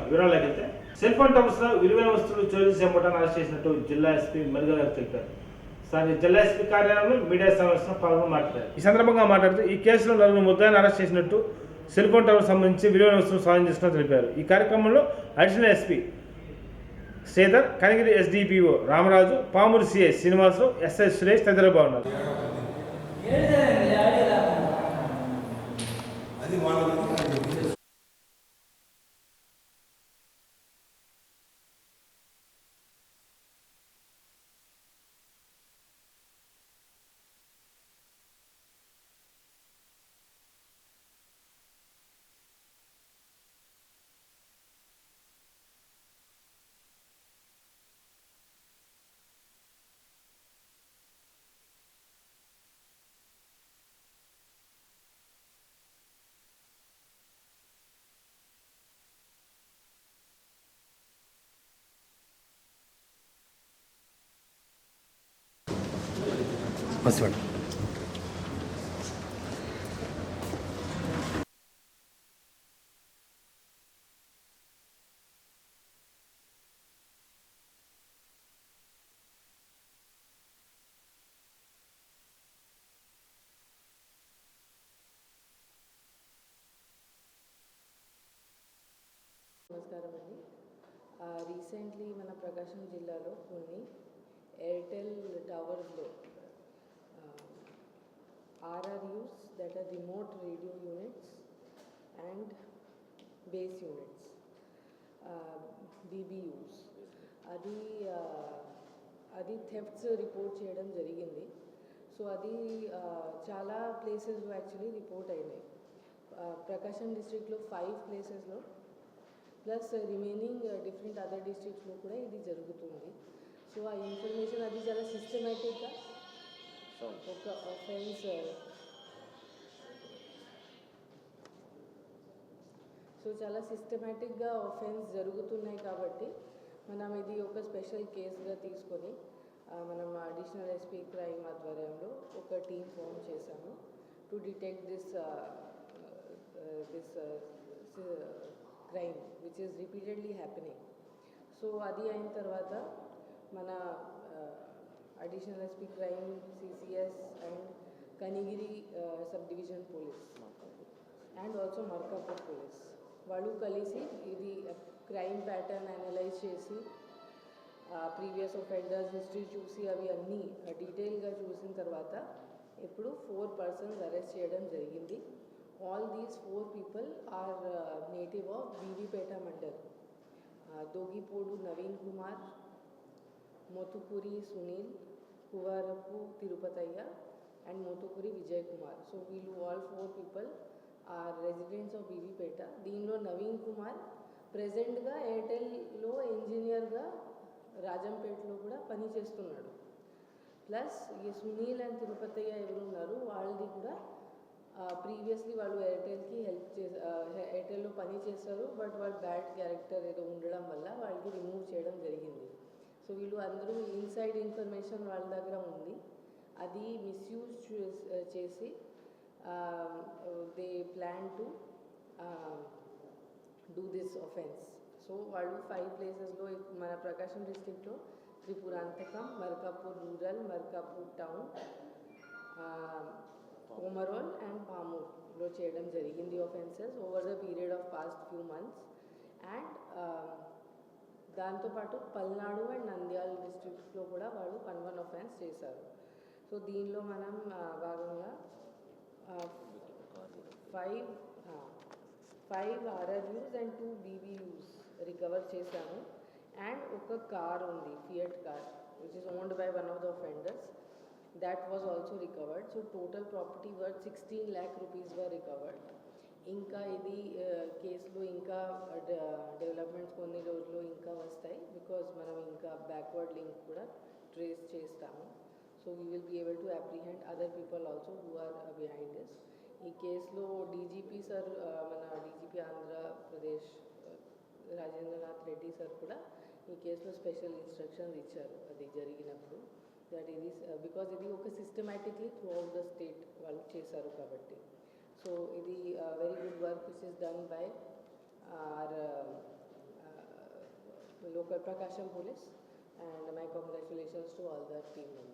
వివరాలకు వెళ్తే cell phone టవర్స్లో విలువైన వస్తువులు చోరీ చేసే ముఠాను అరెస్ట్ చేసినట్టు జిల్లా ఎస్పీ మరిగా గారు తెలిపారు. జిల్లా ఎస్పీ కార్యాలయంలో మీడియా సమావేశంలో పాల్గొని మాట్లాడారు. ఈ సందర్భంగా మాట్లాడుతూ ఈ కేసులో 4 ముద్దాయిలను అరెస్ట్ చేసినట్టు సెల్ ఫోన్ టవర్ సంబంధించి విలువైన వస్తువులు స్వాధీనం చేసినట్టు తెలిపారు. ఈ కార్యక్రమంలో additional SP Sridhar, Kanigiri SDPO Ramaraju, Pamuru CI Srinivasarao, SI Suresh తదితరులు బాగున్నారు. పాస్వర్డ్ నమస్కారం అండి. రీసెంట్లీ మన ప్రకాశం జిల్లాలో కొన్ని Airtel టవర్స్లో RRUs, that are remote radio units and base units, BBUs, అది థెఫ్ట్స్ రిపోర్ట్ చేయడం జరిగింది. సో అది చాలా ప్లేసెస్లో యాక్చువల్లీ రిపోర్ట్ అయినాయి. ప్రకాశం డిస్ట్రిక్ట్లో 5 ప్లేసెస్లో ప్లస్ రిమైనింగ్ డిఫరెంట్ అదర్ డిస్ట్రిక్ట్స్లో కూడా ఇది జరుగుతుంది. సో ఆ ఇన్ఫర్మేషన్ అది చాలా సిస్టమేటిక్గా ఒక ఆఫెన్స్ చాలా సిస్టమేటిక్గా ఆఫెన్స్ జరుగుతున్నాయి కాబట్టి మనం ఇది ఒక స్పెషల్ కేసుగా తీసుకొని మనం అడిషనల్ ఎస్పీ క్రైమ్ ఆధ్వర్యంలో ఒక టీం ఫామ్ చేశాము to detect this crime which is repeatedly happening. So అది అయిన తర్వాత మన additional SP crime, CCS and Kanigiri sub division police and also Markapur police వాళ్ళు కలిసి ఇది క్రైమ్ ప్యాటర్న్ అనలైజ్ చేసి ప్రీవియస్ ఒఫెండర్స్ హిస్టరీ చూసి అవి అన్నీ డీటెయిల్గా చూసిన తర్వాత ఇప్పుడు 4 persons అరెస్ట్ చేయడం జరిగింది. All these 4 people are native of BV Peta mandal. Dogipodu Naveen Kumar, Mothukuri Sunil, Kuvarapu Tirupathaiah and Mothukuri Vijay Kumar. So వీళ్ళు all 4 people are residents of BV Peta. దీనిలో నవీన్ కుమార్ ప్రెజెంట్గా ఎయిర్టెల్లో ఇంజనీర్గా రాజంపేటలో కూడా పని చేస్తున్నాడు. ప్లస్ ఈ సునీల్ అండ్ తిరుపతయ్య ఎవరున్నారు వాళ్ళది కూడా ప్రీవియస్లీ వాళ్ళు ఎయిర్టెల్కి ఎయిర్టెల్లో పని చేస్తారు. బట్ వాళ్ళు బ్యాడ్ క్యారెక్టర్ ఏదో ఉండడం వల్ల వాళ్ళకి రిమూవ్ చేయడం జరిగింది. సో వీళ్ళు అందరూ ఇన్సైడ్ ఇన్ఫర్మేషన్ వాళ్ళ దగ్గర ఉంది, అది మిస్యూజ్ చేసి they plan to do this offence. So వాళ్ళు 5 ప్లేసెస్లో మన ప్రకాశం డిస్ట్రిక్ట్లో Tripurantakam, Markapur rural, Markapur town, Komarol and పామూర్లో చేయడం జరిగింది offences over the period of past few months. And దాంతోపాటు పల్నాడు అండ్ నంద్యాల డిస్ట్రిక్ట్స్లో కూడా వాళ్ళు 1 ఒఫెన్స్ చేశారు. సో దీనిలో మనం భాగంగా 5 RRUs అండ్ 2 BBUs రికవర్ చేశాము. అండ్ ఒక కార్ ఉంది, fiat car, which is owned by one of the offenders. That was also recovered. So total property worth 16 lakh rupees were recovered. ఇంకా ఇది కేసులో ఇంకా డెవలప్మెంట్స్ కొన్ని రోజుల్లో ఇంకా వస్తాయి, బికాజ్ మనం ఇంకా బ్యాక్వర్డ్ లింక్ కూడా ట్రేస్ చేస్తాము. So we will be able to apprehend other people also who are behind this. ఈ కేసులో డీజీపీ సార్, మన డీజీపీ ఆంధ్రప్రదేశ్ రాజేంద్రనాథ్ రెడ్డి సార్ కూడా ఈ కేసులో స్పెషల్ ఇన్స్ట్రక్షన్స్ ఇచ్చారు అది జరిగినప్పుడు. దట్ ఇది బికాజ్ ఇది ఒక systematically throughout the state వాళ్ళు చేశారు కాబట్టి. సో ఇది very good work which is done by our local Prakasham Police, and my congratulations to all the team members.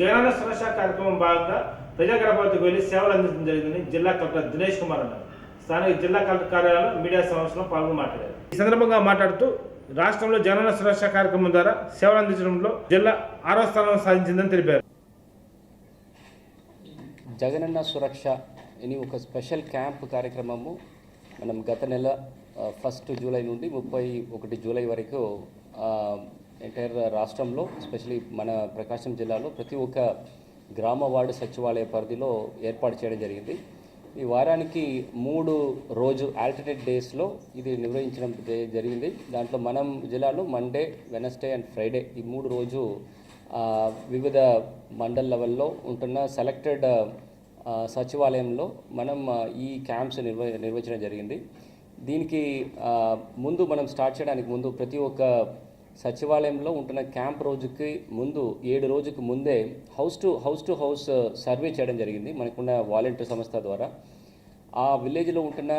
Jagananna Suraksha కార్యక్రమం భాగంగా ప్రజా గడపకు వెళ్లి సేవలు అందించడం జరిగిందని జిల్లా కలెక్టర్ దినేష్ కుమార్ అన్నారు. స్థానిక జిల్లా కలెక్టర్ కార్యాలయంలో మీడియా సమావేశంలో పాల్గొని మాట్లాడారు. ఈ సందర్భంగా మాట్లాడుతూ రాష్ట్రంలో జగనన్న సురక్ష కార్యక్రమం ద్వారా సేవలు అందించడంలో జిల్లా 6వ స్థానం సాధించిందని తెలిపారు. జగనన్న సురక్ష అని ఒక స్పెషల్ క్యాంప్ కార్యక్రమము మనం గత నెల 1 జూలై నుండి 31 జూలై వరకు ఎంటైర్ రాష్ట్రంలో ఎస్పెషలీ మన ప్రకాశం జిల్లాలో ప్రతి ఒక్క గ్రామ వార్డు సచివాలయ పరిధిలో ఏర్పాటు చేయడం జరిగింది. ఈ వారానికి 3 రోజు ఆల్టర్నేట్ డేస్లో ఇది నిర్వహించడం జరిగింది. దాంట్లో మనం జిల్లాలో మండే, వెనస్డే అండ్ ఫ్రైడే ఈ 3 రోజు వివిధ మండల్ లెవెల్లో ఉంటున్న సెలెక్టెడ్ సచివాలయంలో మనం ఈ క్యాంప్స్ నిర్వహించడం జరిగింది. దీనికి ముందు మనం స్టార్ట్ చేయడానికి ముందు ప్రతి ఒక్క సచివాలయంలో ఉంటున్న క్యాంప్ రోజుకి ముందు 7 రోజుకి ముందే హౌస్ టు హౌస్ సర్వే చేయడం జరిగింది మనకున్న వాలంటీర్ సంస్థ ద్వారా. ఆ విలేజ్లో ఉంటున్న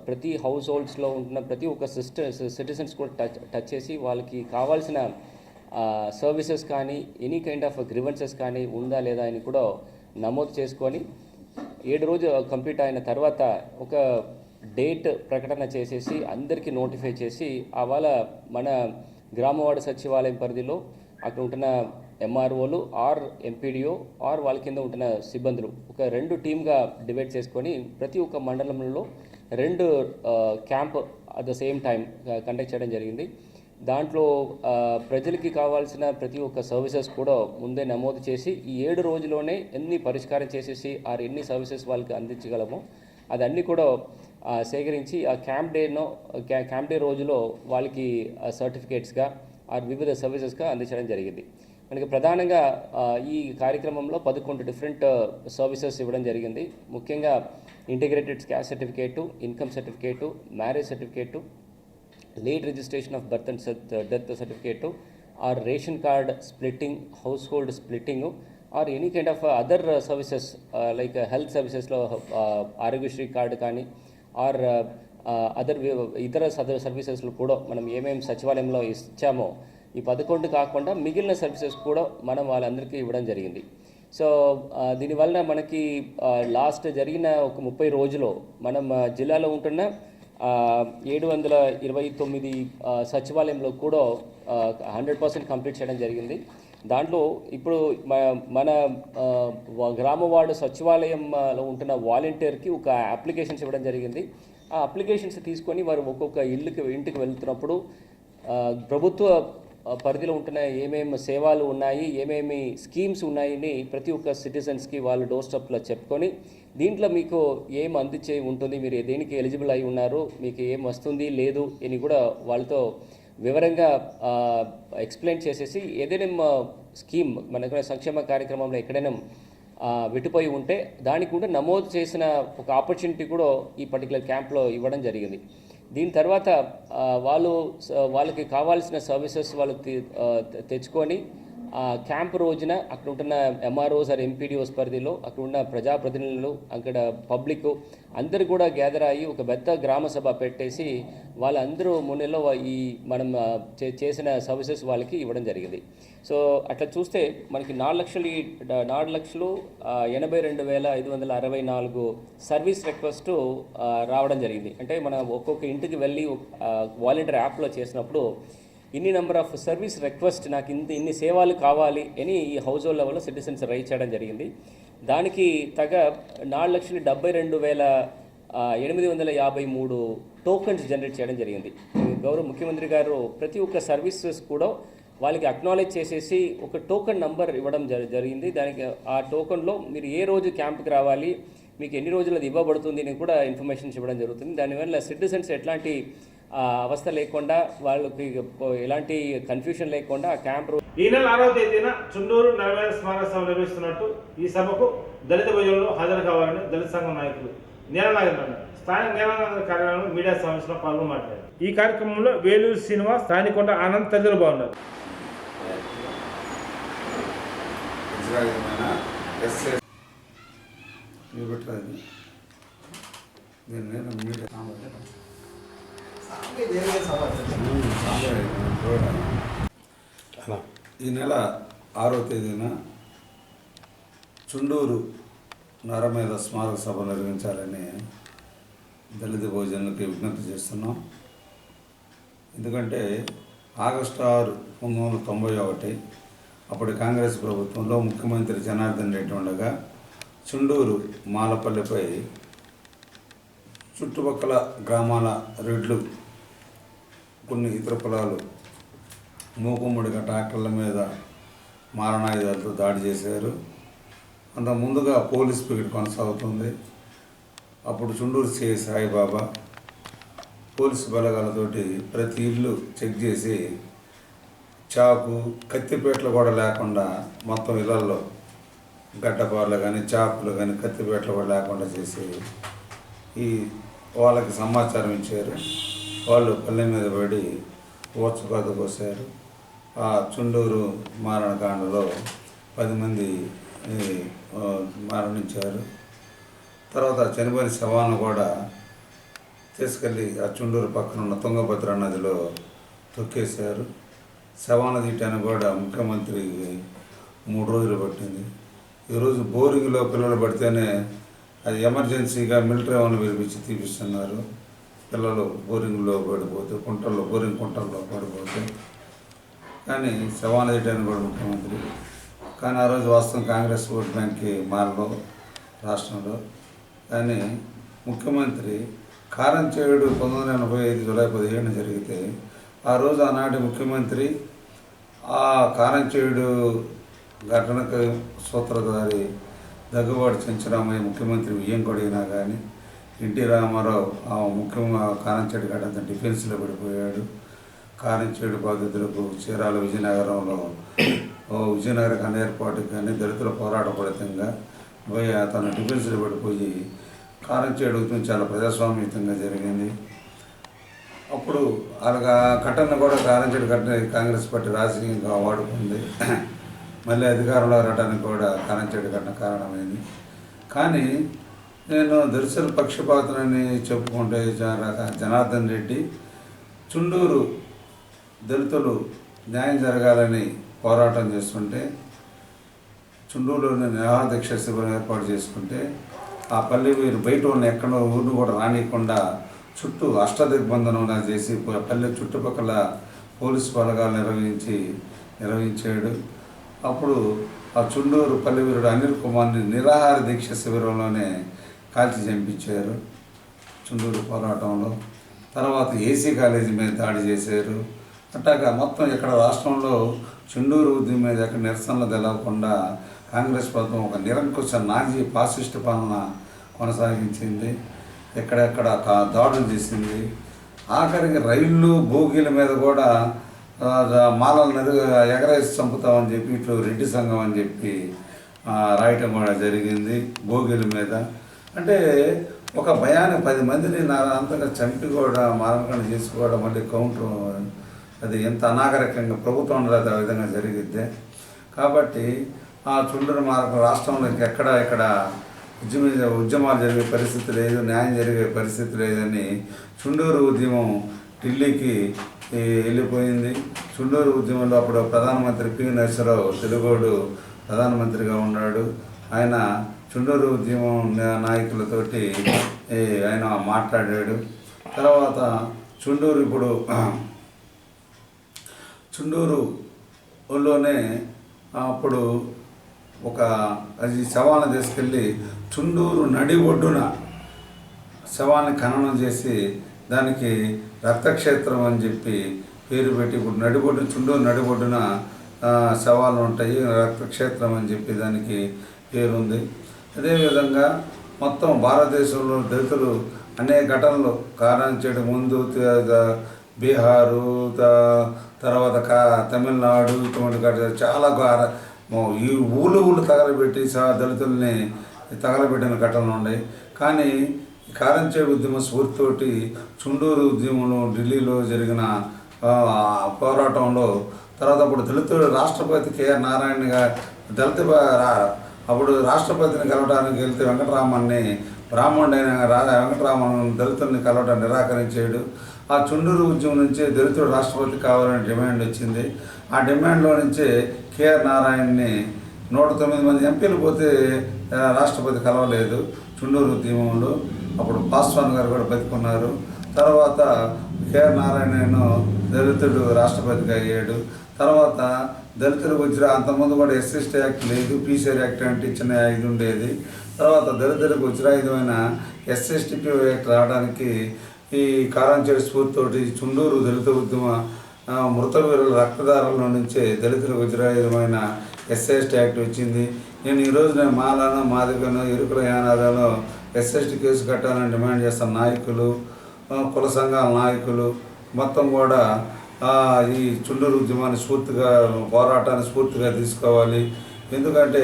ప్రతి హౌస్ హోల్డ్స్లో ఉంటున్న ప్రతి ఒక్క సిటిజన్స్ కూడా టచ్ చేసి వాళ్ళకి కావాల్సిన సర్వీసెస్ కానీ ఎనీ కైండ్ ఆఫ్ గ్రీవెన్సెస్ కానీ ఉందా లేదా అని కూడా నమోదు చేసుకొని 7 రోజు కంప్లీట్ అయిన తర్వాత ఒక డేట్ ప్రకటన చేసేసి అందరికీ నోటిఫై చేసి వాళ్ళ మన గ్రామవార్డు సచివాలయం పరిధిలో అక్కడ ఉంటున్న ఎంఆర్ఓలు ఆర్ ఎంపీడీఓ ఆర్ వాళ్ళ కింద ఉంటున్న సిబ్బందులు ఒక 2 టీమ్గా డివైడ్ చేసుకొని ప్రతి ఒక్క మండలంలో 2 camp at the same time conduct చేయడం జరిగింది. దాంట్లో ప్రజలకి కావాల్సిన ప్రతి ఒక్క సర్వీసెస్ కూడా ముందే నమోదు చేసి ఈ 7 రోజుల్లోనే ఎన్ని పరిష్కారం చేసేసి ఎన్ని సర్వీసెస్ వాళ్ళకి అందించగలమో అదన్నీ కూడా సేకరించి ఆ క్యాంప్ డే రోజులో వాళ్ళకి సర్టిఫికేట్స్గా వివిధ సర్వీసెస్గా అందించడం జరిగింది. మనకి ప్రధానంగా ఈ కార్యక్రమంలో 11 డిఫరెంట్ సర్వీసెస్ ఇవ్వడం జరిగింది. ముఖ్యంగా integrated caste certificate, income certificate, marriage certificate, late registration of birth and death certificate, or ration card splitting, household splitting, or any kind of other services like health సర్వీసెస్లో Aarogyasri card కానీ are ఇతర సర్వీసెస్లో కూడా మనం ఏమేమి సచివాలయంలో ఇచ్చామో ఈ 11 కాకుండా మిగిలిన సర్వీసెస్ కూడా మనం వాళ్ళందరికీ ఇవ్వడం జరిగింది. సో దీనివల్ల మనకి లాస్ట్ జరిగిన ఒక 30 రోజులో మనం జిల్లాలో ఉంటున్న 729 సచివాలయంలో కూడా 100% కంప్లీట్ చేయడం జరిగింది. దాంట్లో ఇప్పుడు మన గ్రామ వార్డు సచివాలయంలో ఉంటున్న వాలంటీర్కి ఒక అప్లికేషన్స్ ఇవ్వడం జరిగింది. ఆ అప్లికేషన్స్ తీసుకొని వారు ఒక్కొక్క ఇంటికి వెళ్తున్నప్పుడు ప్రభుత్వ పరిధిలో ఉంటున్న ఏమేమి సేవలు ఉన్నాయి, ఏమేమి స్కీమ్స్ ఉన్నాయని ప్రతి ఒక్క సిటిజన్స్కి వాళ్ళు డోర్ స్టెప్లో చెప్పుకొని దీంట్లో మీకు ఏం అందించే ఉంటుంది, మీరు దేనికి ఎలిజిబుల్ అయి ఉన్నారు, మీకు ఏం వస్తుంది లేదు అని కూడా వాళ్ళతో వివరంగా ఎక్స్ప్లెయిన్ చేసేసి ఏదైనా స్కీమ్ మనకు సంక్షేమ కార్యక్రమంలో ఎక్కడైనా విడిపోయి ఉంటే దానికి కూడా నమోదు చేసిన ఒక ఆపర్చునిటీ కూడా ఈ పర్టికులర్ క్యాంప్లో ఇవ్వడం జరిగింది. దీని తర్వాత వాళ్ళకి కావాల్సిన సర్వీసెస్ వాళ్ళు తెచ్చుకొని క్యాంప్ రోజున అక్కడ ఉంటున్న ఎంఆర్ఓస్ ఆర్ ఎంపీడీఓస్ పరిధిలో అక్కడ ఉన్న ప్రజాప్రతినిధులు అక్కడ పబ్లిక్ అందరూ కూడా గ్యాదర్ అయ్యి ఒక పెద్ద గ్రామ సభ పెట్టేసి వాళ్ళందరూ మున్నెలో ఈ మనం చేసిన సర్వీసెస్ వాళ్ళకి ఇవ్వడం జరిగింది. సో అట్లా చూస్తే మనకి 4,82,564 సర్వీస్ రిక్వెస్ట్ రావడం జరిగింది. అంటే మనం ఒక్కొక్క ఇంటికి వెళ్ళి వాలంటీర్ యాప్లో చేసినప్పుడు ఇన్ని నెంబర్ ఆఫ్ సర్వీస్ రిక్వెస్ట్ నాకు ఇన్ని సేవలు కావాలి అని ఈ హౌస్ హోల్డ్ లెవెల్లో సిటిజన్స్ రైజ్ చేయడం జరిగింది. దానికి తగ 4,72,853 టోకన్స్ జనరేట్ చేయడం జరిగింది. గౌరవ ముఖ్యమంత్రి గారు ప్రతి ఒక్క సర్వీసెస్ కూడా వాళ్ళకి అక్నాలెడ్జ్ చేసేసి ఒక టోకెన్ నంబర్ ఇవ్వడం జరిగింది. దానికి ఆ టోకెన్లో మీరు ఏ రోజు క్యాంప్కి రావాలి, మీకు ఎన్ని రోజులు అది ఇవ్వబడుతుంది అని కూడా ఇన్ఫర్మేషన్స్ ఇవ్వడం జరుగుతుంది. దానివల్ల సిటిజన్స్ ఎట్లాంటి అవస్థ లేకుండా, వాళ్ళకి ఎలాంటి కన్ఫ్యూషన్ లేకుండా ఆ క్యాంప్ ఈ నెల 6వ తేదీన చుండూరు నరవేద స్మారక సభ నిర్వహిస్తున్నట్టు, ఈ సభకు దళిత భోజనంలో హాజరు కావాలని దళిత సంఘం నాయకులు నీలనాగేంద్ర అన్నారు. స్థానిక నీలనాగేంద్ర కార్యాలయంలో మీడియా సమావేశంలో పాల్గొని మాట్లాడారు. ఈ కార్యక్రమంలో వేలూరు శ్రీనివాస్, స్థానికొండ ఆనంద్ తదితరులు బాగున్నారు. ఈ నెల 6వ తేదీన చుండూరు నరమేధ స్మారక సభ నిర్వహించాలని దళిత భోజనులకి విజ్ఞప్తి చేస్తున్నాం. ఎందుకంటే ఆగస్టు 6, 1991 అప్పటి కాంగ్రెస్ ప్రభుత్వంలో ముఖ్యమంత్రి జనార్దన్ రెడ్డి ఉండగా చుండూరు మాలపల్లిపై చుట్టుపక్కల గ్రామాల రెడ్లు, కొన్ని ఇతర కులాలు మూకుమ్మడిగా ట్రాక్టర్ల మీద మారణాయుధాలతో దాడి చేశారు. అంత ముందుగా పోలీస్ పికెట్ కొనసాగుతుంది. అప్పుడు చుండూరు సిఐ సాయిబాబా పోలీసు బలగాలతోటి ప్రతి ఇల్లు చెక్ చేసి చాకు, కత్తిపేటలు కూడా లేకుండా మొత్తం ఇళ్లలో గడ్డపార్లు కానీ, చాకులు కానీ, కత్తిపేటలు కూడా లేకుండా చేసి వాళ్ళకి సమాచారం ఇచ్చారు. వాళ్ళు పల్లె మీద పడి ఊచకోత కోసారు. ఆ చుండూరు మారణకాండలో 10 మంది మరణించారు. తర్వాత చనిపోయిన శవాలను కూడా తీసుకెళ్ళి ఆ చుండూరు పక్కన ఉన్న తుంగభద్ర నదిలో తొక్కేశారు. శవాన్ని తీయటానికి కూడా ముఖ్యమంత్రికి 3 రోజులు పట్టింది. ఈరోజు బోరింగ్లో పిల్లలు పడితేనే అది ఎమర్జెన్సీగా మిలిటరీ వాళ్ళని పిలిపించి తీపిస్తున్నారు. పిల్లలు బోరింగ్లో పడిపోతే, బోరింగ్ కుంటల్లో పడిపోతే, కానీ శవాన్ని తీయటానికి కూడా ముఖ్యమంత్రి. కానీ ఆ రోజు వాస్తవం కాంగ్రెస్ ఓట్ బ్యాంక్కి మారలో రాష్ట్రంలో. కానీ ముఖ్యమంత్రి కారంచేడు 1985 జూలై 17 జరిగితే ఆ రోజు ఆనాటి ముఖ్యమంత్రి ఆ కారంచేడు ఘటనకు సూత్రధారి దగ్గుబాటి చెంచురామయ్య ముఖ్యమంత్రి వియ్యం కొడిగినా కానీ ఎన్టీ రామారావు ఆ ముఖ్యంగా కారంచేడు ఘటన డిఫెన్స్లో పడిపోయాడు. కారంచేడు బాధితులకు చీరాల విజయనగరంలో విజయనగర కన్నా ఏర్పాటుకు కానీ దళితుల పోరాట ఫలితంగా పోయి తన డిఫెన్స్లో పడిపోయి కారంచేడు చాలా ప్రజాస్వామ్యయుతంగా జరిగింది. అప్పుడు అలాగా ఘటన కూడా కారంచేడు ఘటన కాంగ్రెస్ పార్టీ రాజకీయంగా వాడుకుంది. మళ్ళీ అధికారంలో రావడానికి కూడా కారంచేడు ఘటన కారణమైంది. కానీ నేను దళితుల పక్షపాతనని చెప్పుకుంటే జనార్దన్ రెడ్డి చుండూరు దళితులు న్యాయం జరగాలని పోరాటం చేస్తుంటే, చుండూరులోని నిరాహారదీక్ష శిబిరం ఏర్పాటు చేసుకుంటే ఆ పల్లె వీరు బయట ఉన్న ఎక్కడో ఊరిని కూడా రానియకుండా చుట్టూ అష్టదిగ్బంధనం చేసి పల్లె చుట్టుపక్కల పోలీసు బలగాలు నిర్వహించాడు. అప్పుడు ఆ చుండూరు పల్లెవీరుడు అనిల్ కుమార్ని నిరాహార దీక్ష శిబిరంలోనే కాల్చి చంపించారు చుండూరు పోరాటంలో. తర్వాత ఏసీ కాలేజీ మీద దాడి చేశారు. అట్లాగా మొత్తం ఇక్కడ రాష్ట్రంలో చుండూరు ఉద్యమం మీద ఎక్కడ నిరసనలు తెలవకుండా కాంగ్రెస్ ప్రభుత్వం ఒక నిరంకుశ నాజీ ఫాసిస్ట్ పాలన కొనసాగించింది. ఎక్కడెక్కడ దాడులు చేసింది. ఆఖరికి రైళ్ళు బోగీల మీద కూడా మాలలు ఎగరేసి చంపుతామని చెప్పి ఇట్లు రెడ్డి సంఘం అని చెప్పి రాయటం కూడా జరిగింది బోగీల మీద. అంటే ఒక భయాన్ని 10 మందిని అంతగా చంపి కూడా మారణకాండ చేసి కూడా మళ్ళీ కౌంటర్, అది ఎంత అనాగరికంగా ప్రభుత్వం ఉండదు ఆ విధంగా జరిగిద్దే. కాబట్టి ఆ చుండూరు మారకం రాష్ట్రంలో ఎక్కడ ఉద్యమాలు జరిగే పరిస్థితి లేదు, న్యాయం జరిగే పరిస్థితి లేదని చుండూరు ఉద్యమం ఢిల్లీకి వెళ్ళిపోయింది. చుండూరు ఉద్యమంలో అప్పుడు ప్రధానమంత్రి పి నరసింహరావు తెలుగోడు ప్రధానమంత్రిగా ఉన్నాడు. ఆయన చుండూరు ఉద్యమం నాయకులతోటి ఆయన మాట్లాడాడు. తర్వాత చుండూరులోనే అప్పుడు ఒక అది శవాన్ని తీసుకెళ్ళి చుండూరు నడి ఒడ్డున శవాన్ని ఖననం చేసి దానికి రక్తక్షేత్రం అని చెప్పి పేరు పెట్టి ఇప్పుడు నడిబొడ్డు చుండూరు నడిబొడ్డున శవాలు ఉంటాయి, రక్తక్షేత్రం అని చెప్పి దానికి పేరుంది. అదేవిధంగా మొత్తం భారతదేశంలో దళితులు అనేక ఘటనలు కారణం చేయడం ముందు బీహారు తర్వాత తమిళనాడు ఇటువంటి చాలా ఈ ఊళ్ళు తగలబెట్టి దళితుల్ని తగలబెట్టిన ఘటనలు ఉన్నాయి. కానీ కారంచేడు ఉద్యమ స్ఫూర్తితోటి చుండూరు ఉద్యమంలో ఢిల్లీలో జరిగిన పోరాటంలో తర్వాత అప్పుడు దళితుడు రాష్ట్రపతి కేఆర్ నారాయణ అప్పుడు రాష్ట్రపతిని కలవడానికి వెళ్తే వెంకటరామన్ని బ్రాహ్మణుడైన వెంకటరామన్ దళితుల్ని కలవడానికి నిరాకరించాడు. ఆ చుండూరు ఉద్యమం నుంచి దళితుడు రాష్ట్రపతి కావాలని డిమాండ్ వచ్చింది. ఆ డిమాండ్లో నుంచే కేఆర్ నారాయణని 109 మంది ఎంపీలు పోతే రాష్ట్రపతి కలవలేదు చుండూరు ఉద్యమంలో. అప్పుడు పాస్వాన్ గారు కూడా బతికున్నారు. తర్వాత కేఆర్ నారాయణ దళితుడు రాష్ట్రపతిగా అయ్యాడు. తర్వాత దళితులకు వచ్చిన అంతకుముందు కూడా ఎస్సీ యాక్ట్ లేదు, పీసీఆర్ యాక్ట్ అంటే ఇచ్చిన ఇది ఉండేది. తర్వాత దళితులకు ఉచిరాయుధమైన ఎస్ఎస్టిపి యాక్ట్ రావడానికి ఈ కారంచేడు స్ఫూర్తితోటి చుండూరు దళిత ఉద్యమ మృత వీరుల రక్తదారుల నుంచే దళితులకు ఉచిరాయుధమైన ఎస్ఎస్టీ యాక్ట్ వచ్చింది. నేను మాలను మాదిగను ఇరుకుల యానాదాలను ఎస్ఎస్టీ కేసు కట్టాలని డిమాండ్ చేస్తున్న నాయకులు, కుల సంఘాల నాయకులు మొత్తం కూడా ఈ చుండూరు ఉద్యమాన్ని పోరాటాన్ని స్ఫూర్తిగా తీసుకోవాలి. ఎందుకంటే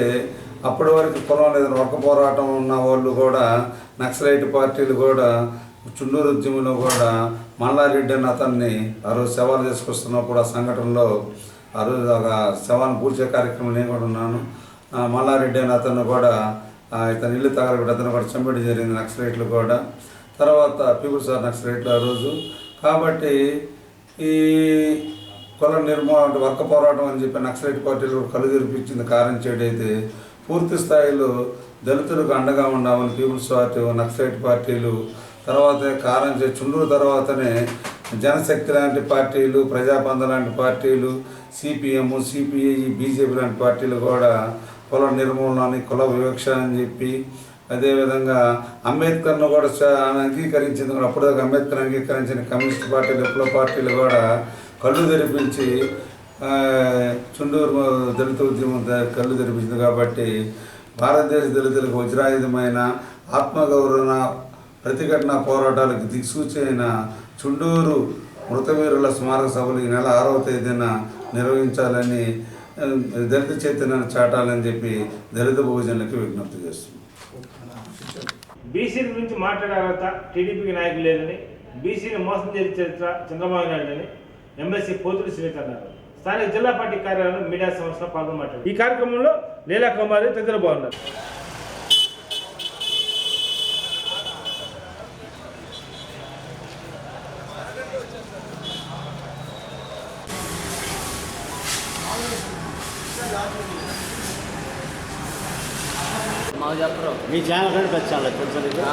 అప్పటి వరకు కులం లేదని ఒక పోరాటం ఉన్న వాళ్ళు కూడా నక్సలైట్ పార్టీలు కూడా చుండూరు ఉద్యమంలో కూడా మల్లారెడ్డి అని అతన్ని ఆ రోజు శవాలు తీసుకొస్తున్నప్పుడు ఆ సంఘటనలో ఆ రోజు ఒక శవాన్ని పూడ్చే కార్యక్రమం నేను కూడా ఉన్నాను. మల్లారెడ్డి అని అతను కూడా ఇతను ఇల్లు తగలబెట్టి అతను కూడా చంపేయడం జరిగింది నక్సలైట్లు కూడా. తర్వాత పీపుల్స్ ఆర్ నక్సలైట్లు ఆ రోజు. కాబట్టి ఈ కుల నిర్మూలన వర్గ పోరాటం అని చెప్పి నక్సలైట్ పార్టీలు కళ్ళు తెరిపించింది కారంచేడు. అయితే పూర్తి స్థాయిలో దళితులకు అండగా ఉండాలని పీపుల్స్ పార్టీ నక్సలైట్ పార్టీలు, తర్వాత కారంచేడు చుండూరు తర్వాతనే జనశక్తి లాంటి పార్టీలు, ప్రజాబంధ లాంటి పార్టీలు, సిపిఎం, సిపిఐ, బీజేపీ లాంటి పార్టీలు కూడా కుల నిర్మూలన కుల వివక్ష అని చెప్పి, అదేవిధంగా అంబేద్కర్ను కూడా అంగీకరించింది. అప్పుడు అంబేద్కర్ అంగీకరించిన కమ్యూనిస్ట్ పార్టీలు, విప్లవ పార్టీలు కూడా కళ్ళు తెరిపించి చుండూరు దళిత ఉద్యమం కళ్ళు తెరిపించింది. కాబట్టి భారతదేశ దళితులకు వజ్రాయుధమైన ఆత్మగౌరవ ప్రతిఘటన పోరాటాలకు దిక్సూచి అయిన చుండూరు మృతవీరుల స్మారక సభలు ఈ నెల 6వ తేదీన నిర్వహించాలని, దళిత చైతన్యాన్ని చాటాలని చెప్పి దళిత బహుజనులకి విజ్ఞప్తి చేస్తున్నాం. బీసీ గురించి మాట్లాడే అర్హత టీడీపీకి నాయకులు లేదని, బీసీని మోసం చేసే చరిత్ర చంద్రబాబు నాయుడు అని ఎమ్మెల్సీ పోతుల శ్రీనివాస్ అన్నారు. స్థానిక జిల్లా పార్టీ కార్యాలయంలో మీడియా సంస్థలో పాల్గొని మాట్లాడారు. ఈ కార్యక్రమంలో లీలా కుమారి తదితరులు బాగున్నారు. మీ ఛానల్ కంటే పెద్ద ఛానల్ తెలుసా?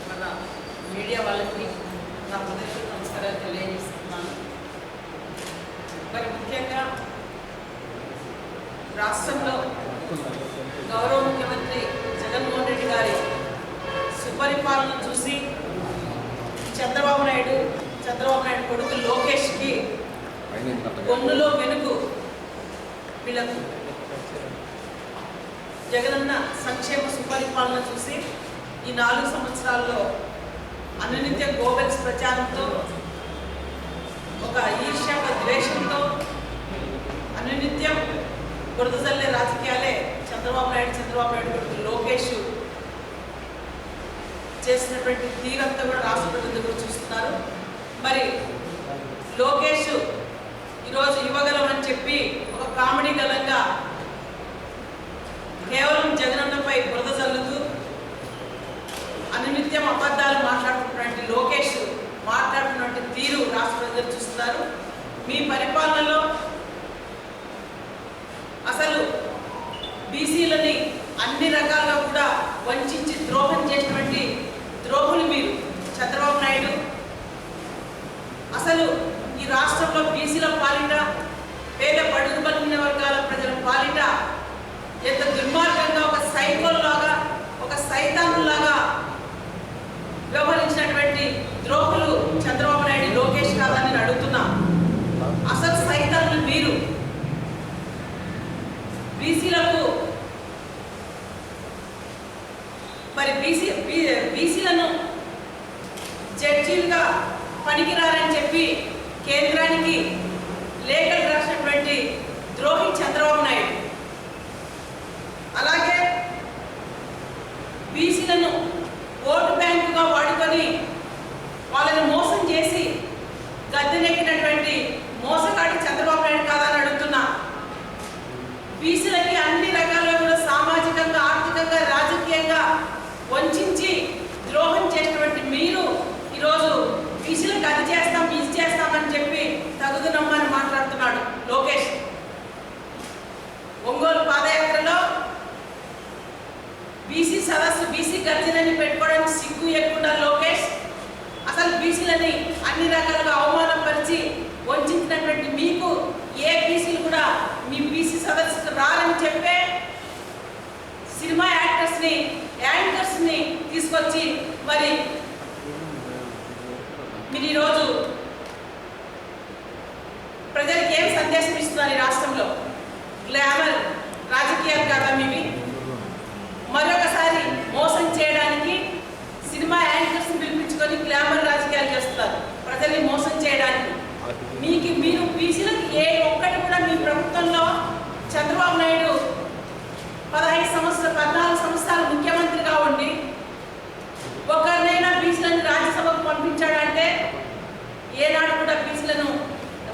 మన మీడియా వాళ్ళకి నా హృదయపూర్వక నమస్కారాలు తెలియజేస్తున్నాను. మరి ముఖ్యంగా రాష్ట్రంలో గౌరవ ముఖ్యమంత్రి జగన్మోహన్ రెడ్డి గారి సుపరిపాలన చూసి చంద్రబాబు నాయుడు కొడుకు లోకేష్కి గొన్నులో వెనుకు వీళ్ళకు జగనన్న సంక్షేమ సుపరిపాలన చూసి ఈ 4 సంవత్సరాల్లో అనునిత్య గోబెల్స్ ప్రచారంతో, ఒక ఈర్ష్య ద్వేషంతో అనునిత్యం బురదజల్లే రాజకీయాలే చంద్రబాబు నాయుడు కొడుకు లోకేష్ చేసినటువంటి తీరంతా కూడా రాష్ట్ర ప్రజలు కూడా చూస్తున్నారు. మరి లోకేష్ ఈరోజు యువగలం అని చెప్పి ఒక కామెడీ గలంగా కేవలం జగనన్నపై బురద జల్లుతూ అనునిత్యం అబద్ధాలు మాట్లాడుతున్నటువంటి లోకేష్ మాట్లాడుతున్నటువంటి తీరు రాష్ట్ర ప్రజలు చూస్తున్నారు. మీ పరిపాలనలో అసలు బీసీలని అన్ని అన్ని రకాలుగా కూడా వంచి ద్రోహం చేసినటువంటి ద్రోహులు మీరు చంద్రబాబు నాయుడు. అసలు ఈ రాష్ట్రంలో బీసీల పాలిట, పేద బడుగు బలిగిన వర్గాల ప్రజల పాలిట ఎంత దుర్మార్గంగా ఒక సైకోల్లాగా, ఒక సైతాన్లాగా వ్యవహరించినటువంటి ద్రోహులు చంద్రబాబు నాయుడు, లోకేష్ కాదని నేను అడుగుతున్నా. అసలు సైతాన్లు మీరు. బీసీలకు మరి బీసీలను జడ్జీలుగా పనికిరారని చెప్పి కేంద్రానికి లేఖలు రాసినటువంటి ద్రోహి చంద్రబాబు నాయుడు. అలాగే బీసీలను ఓటు బ్యాంకుగా వాడుకొని వాళ్ళని మోసం చేసి గద్దెనెక్కినటువంటి మోసగాడి చంద్రబాబు నాయుడు కాదని అడుగుతున్నా. బీసీలకి అన్ని రకాలుగా కూడా సామాజికంగా, ఆర్థికంగా, రాజకీయంగా వంచి ద్రోహం చేసినటువంటి మీరు ఈరోజు బీసీలకు అది చేస్తాం, ఇది చేస్తామని చెప్పి తగుదునమ్మని మాట్లాడుతున్నాడు లోకేష్. ఒంగోలు పాదయాత్రలో బీసీ సదస్సు, బీసీ గర్జనని పెట్టుకోవడానికి సిగ్గు ఎక్కువ లోకేష్. అసలు బీసీలని అన్ని రకాలుగా అవమానపరిచి వంచినటువంటి మీకు ఏ బీసీలు కూడా మీ బీసీ సదస్సుకు రారని చెప్పే సినిమా యాక్టర్స్ని, యాంకర్స్ని తీసుకొచ్చి మరి మీరు ఈరోజు ప్రజలకు ఏం సందేశం ఇస్తున్నారు? ఈ రాష్ట్రంలో గ్లామర్ రాజకీయాలు కాదా మీవి? మరొకసారి మోసం చేయడానికి సినిమా యాంకర్స్ పిలిపించుకొని గ్లామర్ రాజకీయాలు చేస్తున్నారు, ప్రజల్ని మోసం చేయడానికి. మీరు బీసీలకు ఏ ఒక్కటి కూడా మీ ప్రభుత్వంలో చంద్రబాబు నాయుడు 14 సంవత్సరాలు ముఖ్యమంత్రిగా ఉండి ఒకరినైనా బీసీలను రాజ్యసభకు పంపించాడంటే ఏనాడు కూడా బీసీలను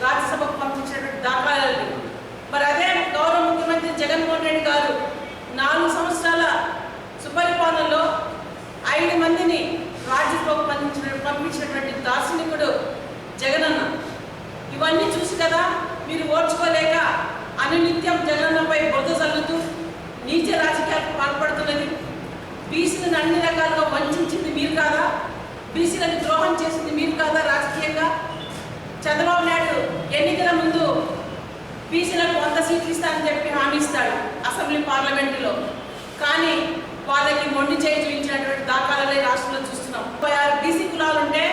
రాజ్యసభకు పంపించినటువంటి దాఖలాలు. మరి అదే గౌరవ ముఖ్యమంత్రి జగన్మోహన్ రెడ్డి గారు 4 సంవత్సరాల సుపరిపాలనలో 5 మందిని రాజ్యసభకు పంపించినటువంటి దార్శనికుడు జగనన్న. ఇవన్నీ చూసి కదా మీరు ఓర్చుకోలేక అనునిత్యం జగనన్నపై బురద చల్లుతూ నీచ రాజకీయాలకు పాల్పడుతున్నది. బీసీలను అన్ని రకాలుగా వంచింది మీరు కాదా? బీసీలకు ద్రోహం చేసింది మీరు కాదా? రాజకీయంగా చంద్రబాబు నాయుడు ఎన్నికల ముందు బీసీలకు 100 సీట్లు ఇస్తానని చెప్పి హామీ ఇస్తాడు అసెంబ్లీ, పార్లమెంటులో. కానీ వాళ్ళకి మొండి చేయి చూపించినటువంటి దాఖలాలే రాష్ట్రంలో చూస్తున్నాం. 56 బీసీ కులాలు ఉంటే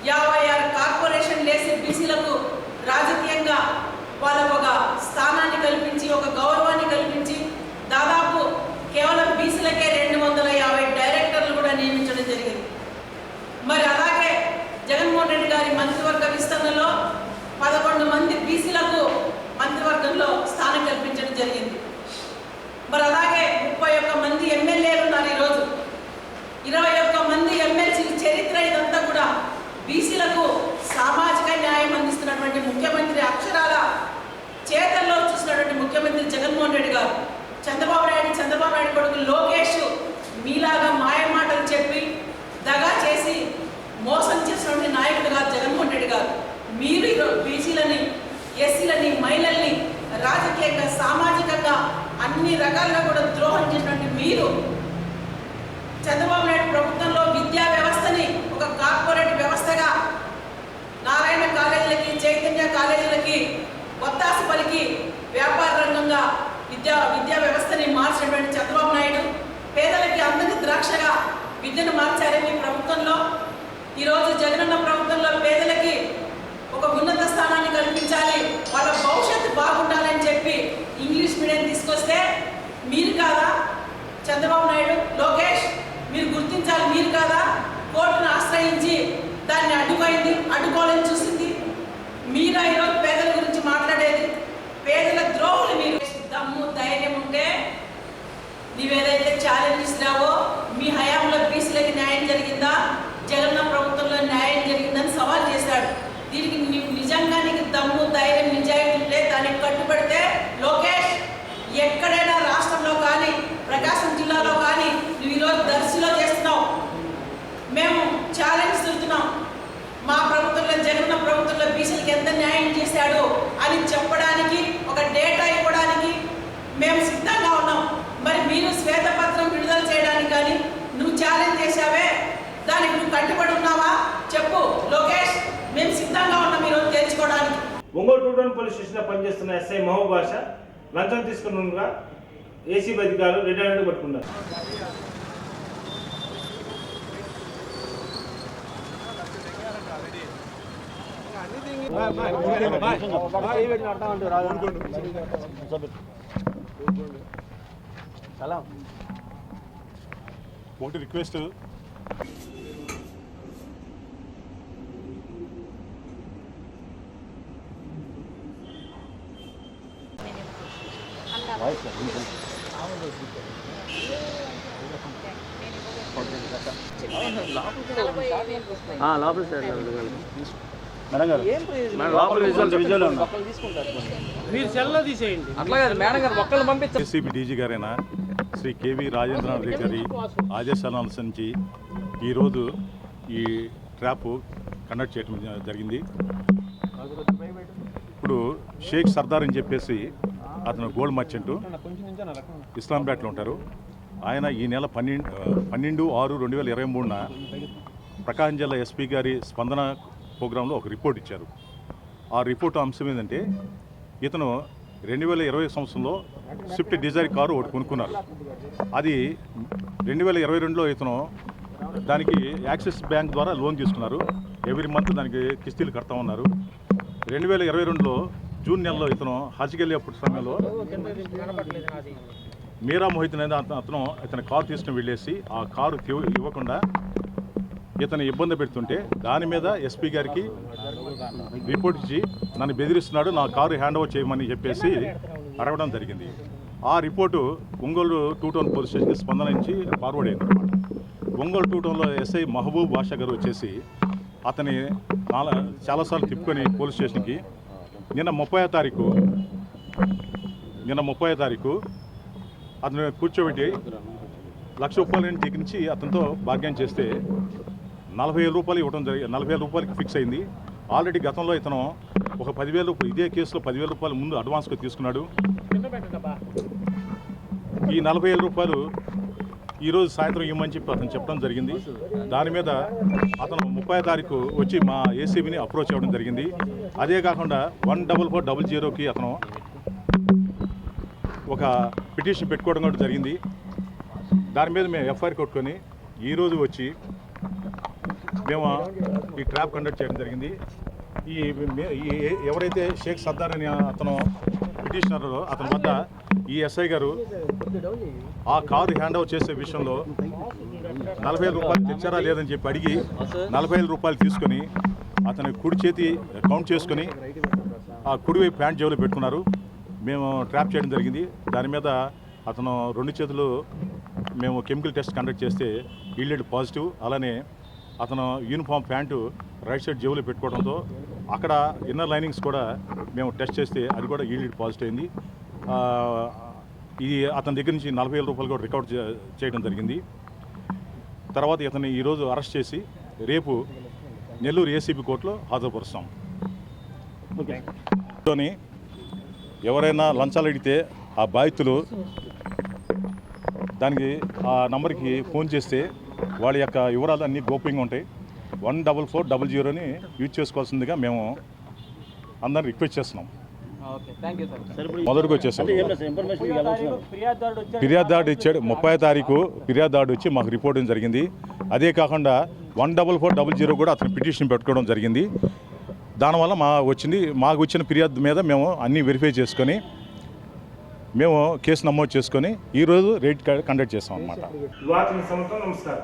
56 కార్పొరేషన్లు వేసి బీసీలకు రాజకీయంగా వాళ్ళకు ఒక స్థానాన్ని కల్పించి, ఒక గౌరవాన్ని కల్పించి, దాదాపు కేవలం బీసీలకే 250 డైరెక్టర్లు కూడా నియమించడం జరిగింది. మరి అలాగే జగన్మోహన్ రెడ్డి గారి మంత్రివర్గ విస్తరణలో 11 మంది బీసీలకు మంత్రివర్గంలో స్థానం కల్పించడం జరిగింది. మరి అలాగే 31 మంది ఎమ్మెల్యేలు ఉన్నారు ఈరోజు. 21 మంది ఎమ్మెల్సీల చరిత్ర ఇదంతా కూడా బీసీలకు సామాజిక న్యాయం అందిస్తున్నటువంటి ముఖ్యమంత్రి, అక్షరాల చేతల్లో చూసినటువంటి ముఖ్యమంత్రి జగన్మోహన్ రెడ్డి గారు. చంద్రబాబు నాయుడు కొడుకు లోకేష్ మీలాగా మాయ మాటలు చెప్పి దగా చేసి మోసం చేసినటువంటి నాయకుడు గారు జగన్మోహన్ రెడ్డి గారు. మీరు ఈరోజు బీసీలని, ఎస్సీలని, మహిళల్ని రాజకీయంగా, సామాజికంగా అన్ని రకాలుగా కూడా ద్రోహం చేసినటువంటి మీరు చంద్రబాబు నాయుడు ప్రభుత్వంలో విద్యా వ్యవస్థని ఒక కార్పొరేట్ వ్యవస్థగా నారాయణ కాలేజీలకి, చైతన్య కాలేజీలకి ఒత్తాసు పలికి వ్యాపార రంగంగా విద్యా వ్యవస్థని మార్చినటువంటి చంద్రబాబు నాయుడు పేదలకి అందరి ద్రాక్షగా విద్యను మార్చారే మీ ప్రభుత్వంలో. ఈరోజు జగనన్న ప్రభుత్వంలో పేదలకి ఒక ఉన్నత స్థానాన్ని కల్పించాలి, వాళ్ళ భవిష్యత్తు బాగుండాలని చెప్పి ఇంగ్లీష్ మీడియం తీసుకొస్తే మీరు కాదా? చంద్రబాబు నాయుడు, లోకేష్ మీరు గుర్తించాలి. మీరు కాదా కోర్టును ఆశ్రయించి దాన్ని అడ్డుకోవాలని చూసింది? మీరా ఈరోజు పేదల గురించి మాట్లాడేది? పేదల ద్రోహులు మీరు. దమ్ము ధైర్యం ఉంటే నీవేదైతే ఛాలెంజ్ ఇస్తున్నావో, మీ హయాంలో బీసీలకి న్యాయం జరిగిందా, జగన్న ప్రభుత్వంలో న్యాయం జరిగిందని సవాల్ చేశాడు. దీనికి నిజంగా నీకు దమ్ము, ధైర్యం, నిజాయితీ ఉంటే దానికి కట్టుబడితే లోకేష్ ఎక్కడైనా రాష్ట్రంలో కానీ, ప్రకాశం జిల్లాలో కానీ నువ్వు ఈరోజు దర్శిలో చేస్తున్నావు. మేము ఛాలెంజ్ చూస్తున్నాం. మా ప్రభుత్వంలో, జగన్న ప్రభుత్వంలో బీసీలకు ఎంత న్యాయం చేశాడు అని చెప్పడానికి, ఒక డేటా ఇవ్వడానికి మేము సిద్ధంగా ఉన్నాం. మరి మీరు శ్వేత రంటిపడి ఉన్నావా చెప్పు లోకేష్, మేము సిద్ధంగా ఉన్నాం ఈరోజు తేల్చుకోవడానికి. ఒంగోలు 2 టౌన్ పోలీస్ స్టేషన్లో పనిచేస్తున్న ఎస్ఐ మహబూబ్ బాషా లంచం తీసుకున్నగా ఏసీబీ అధికారులు రెడ్ హ్యాండ్ పట్టుకున్నారు. ఒకటి రిక్వెస్ట్, మేడం గారు ఏసీబీ డీజీ గారైన శ్రీ కేవీ రాజేంద్రనాథ్ రెడ్డి గారి ఆదేశాలను అనుసరించి ఈరోజు ఈ ట్రాప్ కండక్ట్ చేయడం జరిగింది. ఇప్పుడు షేక్ సర్దార్ అని చెప్పేసి అతను గోల్డ్ మర్చెంట్, ఇస్లాంబాద్లో ఉంటారు. ఆయన ఈ నెల 12/6/2023న ప్రకాశం జిల్లా ఎస్పీ గారి స్పందన ప్రోగ్రాంలో ఒక రిపోర్ట్ ఇచ్చారు. ఆ రిపోర్ట్ అంశం ఏంటంటే ఇతను 2020 సంవత్సరంలో స్విఫ్ట్ డిజైర్ కారు ఒకటి కొనుక్కున్నారు. అది 2022లో ఇతను దానికి యాక్సిస్ బ్యాంక్ ద్వారా లోన్ తీసుకున్నారు. ఎవ్రీ మంత్ దానికి కిస్తీలు కడతా ఉన్నారు. 2022లో జూన్ నెలలో ఇతను హజ్కి వెళ్ళేప్పుడు సమయంలో మీరా మొహిద్దీన్ అనే అతను ఇతని కారు తీసుకుని వెళ్ళేసి ఆ కారు ఇవ్వకుండా ఇతను ఇబ్బంది పెడుతుంటే దాని మీద ఎస్పీ గారికి రిపోర్ట్ ఇచ్చి నన్ను బెదిరిస్తున్నాడు, నా కారు హ్యాండ్ ఓవర్ చేయమని చెప్పేసి అడగడం జరిగింది. ఆ రిపోర్టు ఒంగోలు 2 టౌన్ పోలీస్ స్టేషన్కి స్పందన నుంచి ఫార్వర్డ్ అయింది అనమాట. ఒంగోలు 2 టౌన్లో ఎస్ఐ మహబూబ్ బాషా గారు వచ్చేసి అతని చాలాసార్లు తిప్పుకొని పోలీస్ స్టేషన్కి నిన్న 30వ తారీఖు అతను కూర్చోబెట్టి ₹1,00,000 దగ్గర నుంచి అతనితో బార్గెన్ చేస్తే 40,000 రూపాయలు ఇవ్వడం జరిగింది. 40,000 రూపాయలకి ఫిక్స్ అయింది. ఆల్రెడీ గతంలో ఇతను ఒక 10,000 రూపాయలు ఇదే కేసులో 10,000 రూపాయలు ముందు అడ్వాన్స్గా తీసుకున్నాడు. ఈ 40,000 రూపాయలు ఈరోజు సాయంత్రం ఇవ్వమని చెప్పి అతను చెప్పడం జరిగింది. దాని మీద అతను 30వ తారీఖు వచ్చి మా ఏసీబీని అప్రోచ్ అవ్వడం జరిగింది. అదే కాకుండా 14400కి అతను ఒక పిటిషన్ పెట్టుకోవడం కూడా జరిగింది. దాని మీద మేము ఎఫ్ఐఆర్ కొట్టుకొని ఈరోజు వచ్చి మేము ఈ ట్రాప్ కండక్ట్ చేయడం జరిగింది. ఎవరైతే షేక్ సర్దార్ అని అతను పిటిషనరో అతని వద్ద ఈ ఎస్ఐ గారు ఆ కారు హ్యాండ్ ఓవర్ చేసే విషయంలో 40,000 రూపాయలు తెచ్చారా లేదని చెప్పి అడిగి 40,000 రూపాయలు తీసుకొని అతని కుడి చేతి కౌంట్ చేసుకొని ఆ కుడివైపు ప్యాంట్ జేబులో పెట్టుకున్నారు. మేము ట్రాప్ చేయడం జరిగింది. దాని మీద అతను 2 చేతులు మేము కెమికల్ టెస్ట్ కండక్ట్ చేస్తే ఈల్డెడ్ పాజిటివ్. అలానే అతను యూనిఫామ్ ప్యాంటు రైట్ సైడ్ జేబులో పెట్టుకోవడంతో అక్కడ ఇన్నర్ లైనింగ్స్ కూడా మేము టెస్ట్ చేస్తే అది కూడా ఈల్డెడ్ పాజిటివ్ అయింది. ఇది అతని దగ్గర నుంచి 40,000 రూపాయలు కూడా రికవర్ చేయడం జరిగింది. తర్వాత ఇతన్ని ఈరోజు అరెస్ట్ చేసి రేపు నెల్లూరు ఏసీబీ కోర్టులో హాజరుపరుస్తాం. ఎవరైనా లంచాలు అడిగితే ఆ బాధితులు దానికి ఆ నంబర్కి ఫోన్ చేస్తే వాళ్ళ యొక్క వివరాలు అన్నీ గోప్యంగా ఉంటాయి. 14400ని యూజ్ చేసుకోవాల్సిందిగా మేము అందరిని రిక్వెస్ట్ చేస్తున్నాం. మొదటికి వచ్చేసాం. ఫిర్యాదుదారుడు ఇచ్చాడు 30వ తారీఖు ఫిర్యాదుదారుడు వచ్చి మాకు రిపోర్ట్ జరిగింది. అదే కాకుండా 14400 కూడా అతను పిటిషన్ పెట్టుకోవడం జరిగింది. దానివల్ల మాకు వచ్చిన ఫిర్యాదు మీద మేము అన్నీ వెరిఫై చేసుకొని మేము కేసు నమోదు చేసుకొని ఈరోజు రైడ్ కండక్ట్ చేస్తాం అన్నమాట. నమస్కారం.